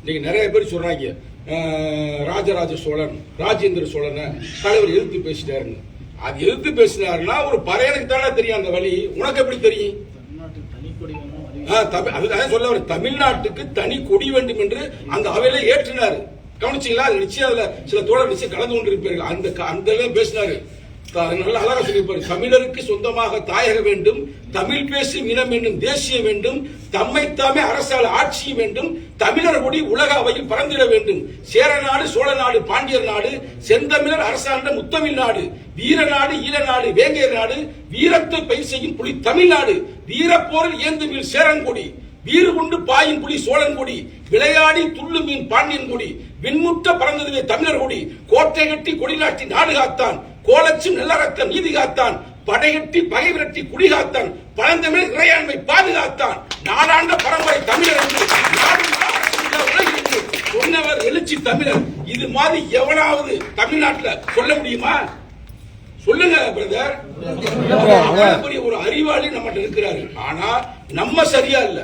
நீங்க நிறைய பேர் சொல்றாங்க ராஜராஜ சோழன் ராஜேந்திர சோழனை தலைவர் எதிர்த்து பேசிட்டாருன்னு. அது எதிர்த்து பேசினாருன்னா ஒரு பறையனுக்கு தானே தெரியும் அந்த வழி, உனக்கு எப்படி தெரியும்? அதுதான் சொல்ல வர, தமிழ்நாட்டுக்கு தனி கொடி வேண்டும் என்று அந்த அவையில ஏற்றினாரு. கவனிச்சீங்களா? அது நிச்சயம் அதுல சில தோழர் நிச்சயம் கலந்து கொண்டிருப்பீர்கள். அந்த பேசினாரு, நல்ல அழகா சொல்லியிருப்பாரு. தமிழருக்கு சொந்தமாக தாயக வேண்டும், தமிழ் பேசும் இனம் என்னும் தேசியம் வேண்டும், தம்மைத்தாமே அரசால் ஆட்சியும் வேண்டும், தமிழர் கொடி உலக அவையில் பறந்திட வேண்டும், சேர நாடு சோழ நாடு பாண்டியர் நாடு செந்தமிழர் அரசாண்ட முத்தமிழ் நாடு, வீர நாடு ஈழ நாடு வேங்கையர் நாடு, வீரத்தை பயிர் செய்யும் புலி தமிழ்நாடு, வீரப்போரில் ஏந்துமில் சேரன்கொடி, வீறு கொண்டு பாயும் புலி சோழன் கொடி, விளையாடி துள்ளு மீன் பாண்டியன் கொடி, விண்முட்ட பறந்ததுவே தமிழர் கொடி, கோட்டை கட்டி கொடி நாட்டி நாடு காத்தான், கோலச்சு நல்லறக்க நீதி காத்தான், படையட்டி பகை விரட்டி குடி காத்தான், பழந்தமிழ் இறையாண்மை பாதுகாத்தான், நாடாண்ட பரம்பரை தமிழர் என்று சொன்னவர் எழுச்சி தமிழர். இது மாதிரி எவனாவது தமிழ்நாட்டில் சொல்ல முடியுமா? சொல்லுங்க பிரதர். ஒரு அறிவாளி நம்ம இருக்கிறாரு, ஆனா நம்ம சரியா இல்ல.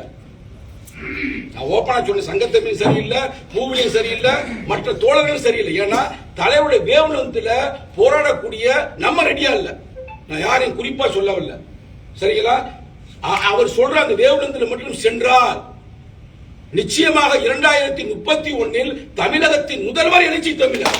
நான் ஓப்பனா சொன்ன சங்கத்தமிழ் சரியில்லை, பூவிலையும் சரியில்லை, மற்ற தோழர்களும் சரியில்லை. ஏன்னா தலைவருடைய வேவனத்துல போராடக்கூடிய நம்ம ரெடியா இல்ல. நான் யாரையும் குறிப்பா சொல்லவில்லை, சரிங்களா? அவர் சொல்ற அந்த வேவனத்துல மட்டும் சென்றால் நிச்சயமாக 2031 தமிழகத்தின் முதல்வர் எழுச்சி தமிழர்.